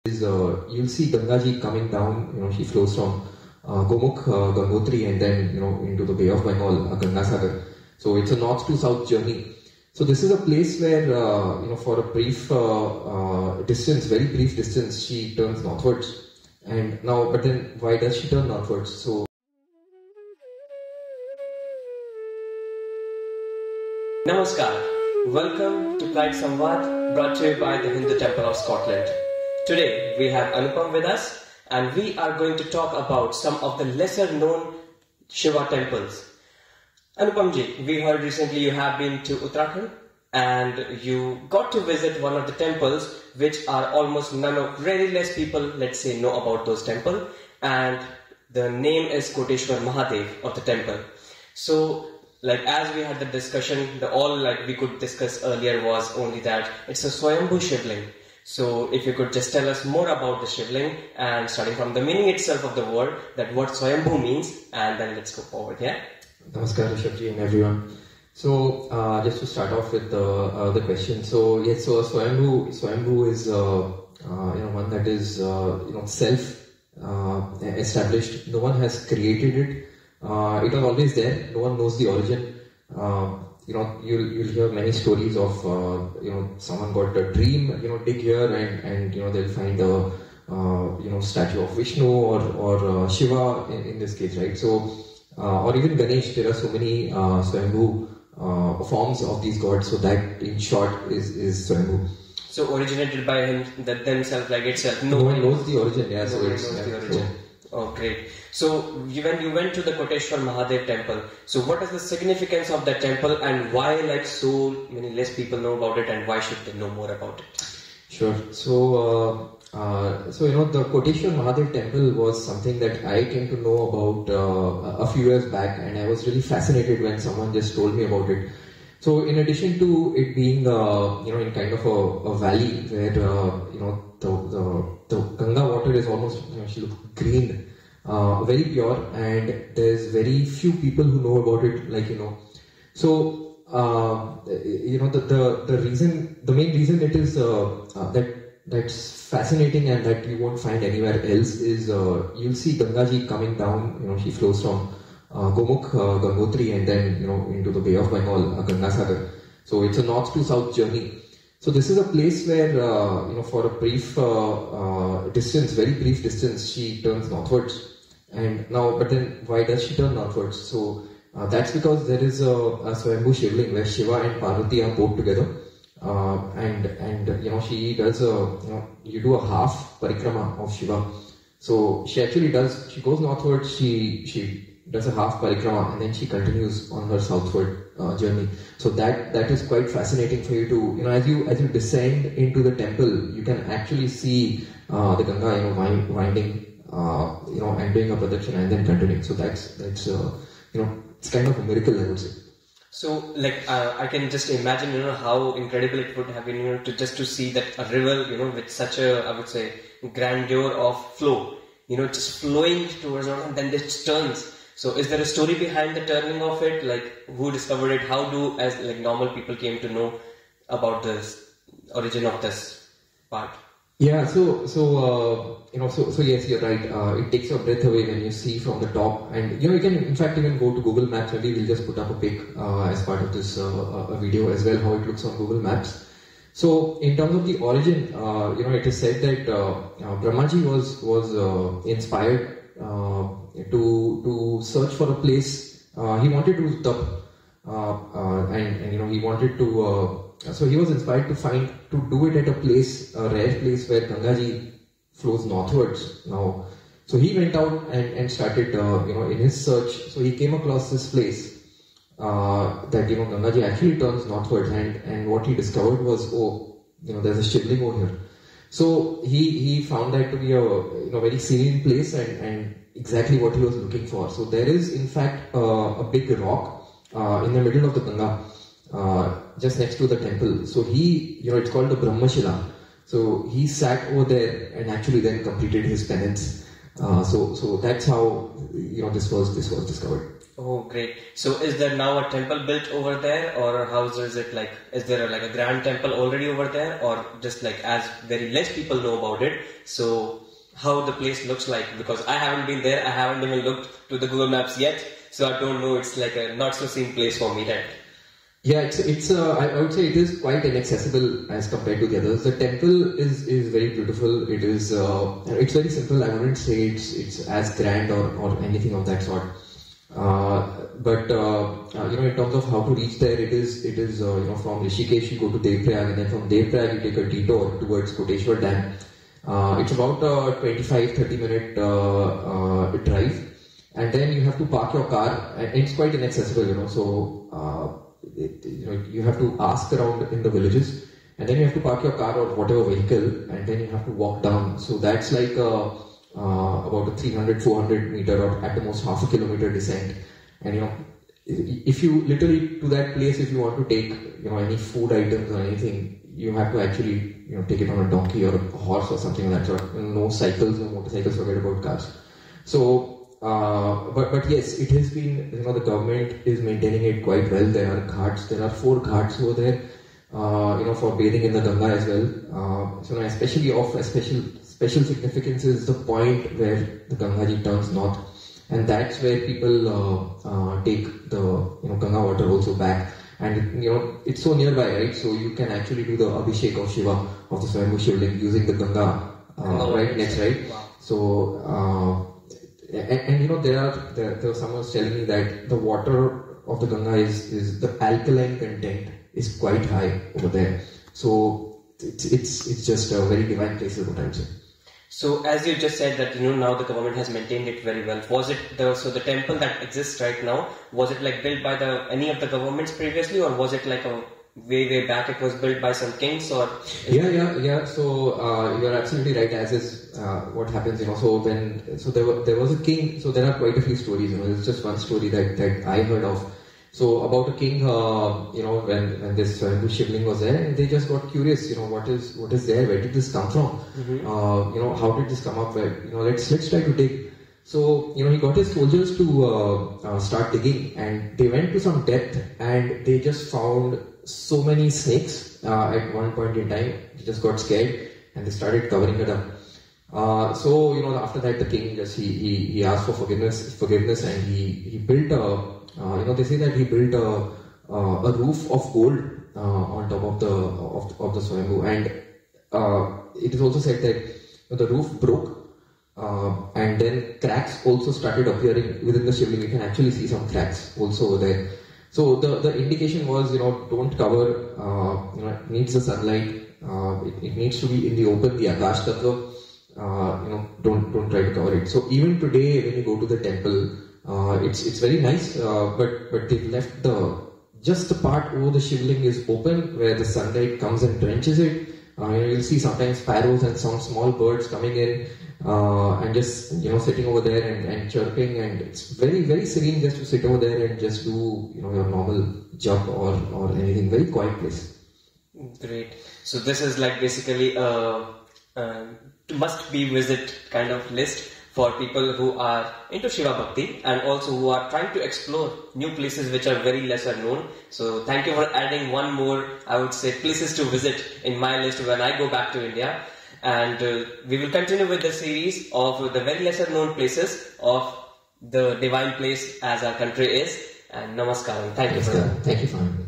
You'll see Ganga ji coming down. She flows from Gomukh, Gangotri, and then into the Bay of Bengal, Ganga Sagar. So it's a north to south journey. So this is a place where for a brief distance, very brief distance, she turns northwards. And now, but then why does she turn northwards? So Namaskar. Welcome to Clyde Samvada, brought to you by the Hindu Temple of Scotland. Today we have Anupam with us, and we are going to talk about some of the lesser known Shiva temples. Anupam ji, we heard recently you have been to Uttarakhand and you got to visit one of the temples which are almost very less people, let's say, know about those temples, and the name is Koteswar Mahadev of the temple. So as we had the discussion, all we could discuss earlier was only that it's a Swayambhu Shivling. So if you could just tell us more about the Shivling, and starting from the meaning itself of the word, that what Swayambhu means, and then let's go forward, yeah? Namaskar Rishabhji and everyone. So just to start off with the question. So yes, so Swayambhu is one that is self established. No one has created it. It was always there. No one knows the origin. You'll hear many stories of someone got a dream, dig here and they'll find a statue of Vishnu or Shiva in this case, right? So or even Ganesh. There are so many Swayambhu forms of these gods. So that in short is Swayambhu. So originated by him themselves, itself. No one knows the origin. Yeah, no one knows the origin. Oh, great. So when you went to the Koteswar Mahadev temple, so what is the significance of that temple, and why so many less people know about it, and why should they know more about it? Sure. So the Koteswar Mahadev temple was something that I came to know about a few years back, and I was really fascinated when someone just told me about it. So in addition to it being in kind of a valley where the Ganga water is almost she looks green, very pure, and there's very few people who know about it. So the main reason it is that's fascinating and that you won't find anywhere else is you'll see Ganga ji coming down. She flows from Gomukh, Gangotri, and then into the Bay of Bengal, Ganga Sagar. So it's a north to south journey. So this is a place where for a brief distance, very brief distance, she turns northwards. And now, but then why does she turn northwards? So that's because there is a Swayambhu Shivling where Shiva and Parvati are both together. She does you do a half parikrama of Shiva. So she actually goes northwards, she does a half parikrama, and then she continues on her southward journey. So that is quite fascinating for you to, as you descend into the temple, you can actually see the Ganga, winding, and doing a pradakshina and then continuing. So that's it's kind of a miracle, I would say. So I can just imagine how incredible it would have been to see that a river with such a, I would say, grandeur of flow, just flowing towards us, and then it turns. So is there a story behind the turning of it? Who discovered it? How do normal people came to know about this origin of this part? Yeah, so yes, you're right. It takes your breath away when you see from the top, and you can in fact even go to Google Maps. Maybe we'll just put up a pic as part of this a video as well, how it looks on Google Maps. So in terms of the origin, it is said that Brahmaji was inspired to search for a place. He wanted to tap, and he wanted to. So he was inspired to do it at a place, a rare place where Ganga ji flows northwards. Now, so he went out and started, in his search. So he came across this place that Ganga ji actually turns northwards, and what he discovered was, there's a Shivling over here. So he found that to be a very serene place and exactly what he was looking for. So there is in fact a big rock in the middle of the Ganga, just next to the temple. So it's called the Brahmashila. So he sat over there and actually then completed his penance. So that's how this was discovered. Oh, great. So is there now a temple built over there, or how is it like? Is there a grand temple already over there, or just like as very less people know about it? So how the place looks like? Because I haven't been there, I haven't even looked to the Google Maps yet, so I don't know. It's like a not so seen place for me, right? Yeah, I would say it is quite inaccessible as compared to the others. The temple is very beautiful. It is it's very simple. I wouldn't say it's as grand or anything of that sort. But in terms of how to reach there, it is from Rishikesh you go to Devprayag, and then from Devprayag you take a detour towards Koteswar Dam. It's about a 25-30 minute drive, and then you have to park your car, and it's quite inaccessible, so you have to ask around in the villages, and then you have to park your car or whatever vehicle, and then you have to walk down. So that's like about a 300-400 meter or at the most half a kilometer descent. And if you literally to that place, if you want to take any food items or anything, you have to actually take it on a donkey or a horse or something like that sort. No cycles, no motorcycles, forget about cars. So but yes, it has been, the government is maintaining it quite well. There are ghats, there are 4 ghats over there, for bathing in the Ganga as well. So especially of a special significance is the point where the Ganga turns north, and that's where people take the Ganga water also back. And it's so nearby, right? So you can actually do the Abhishek of Shiva, of the Swayambhu Shivling, using the Ganga right next, right? Wow. So and there was someone telling me that the water of the Ganga is the alkaline content is quite high over there. So it's just a very divine place, is what I'm saying. So as you just said that now the government has maintained it very well. Was it the temple that exists right now, was it like built by any of the governments previously, or was it like a way back it was built by some kings? Or yeah. So you're absolutely right. As is what happens, so there was a king. So there are quite a few stories. There's just one story that I heard of. So about a king, when this Swayambhu Shivling was there, and they just got curious, what is there? Where did this come from? Mm-hmm. How did this come up? Let's try to dig. So he got his soldiers to start digging, and they went to some depth, and they just found so many snakes at one point in time. They just got scared, and they started covering it up. So after that, the king just he asked for forgiveness, and he built they say that he built a roof of gold on top of the Swayambhu, and it is also said that the roof broke, and then cracks also started appearing within the Shivling. You can actually see some cracks also over there. So the indication was, don't cover. It needs the sunlight. It needs to be in the open, the Akash Tattva. Don't try to cover it. So even today, when you go to the temple, it's very nice, but they've left just the part over the Shivling is open, where the sunlight comes and drenches it. You'll see sometimes sparrows and some small birds coming in and just sitting over there and chirping, and it's very, very serene just to sit over there and just do your normal jump or anything. Very quiet place. Great. So this is like basically a must be visit kind of list for people who are into Shiva Bhakti and also who are trying to explore new places which are very lesser known. So thank you for adding one more, I would say, places to visit in my list when I go back to India. And we will continue with the series of the very lesser known places of the divine place as our country is. And namaskaram. Thank you for that. Thank you for having me.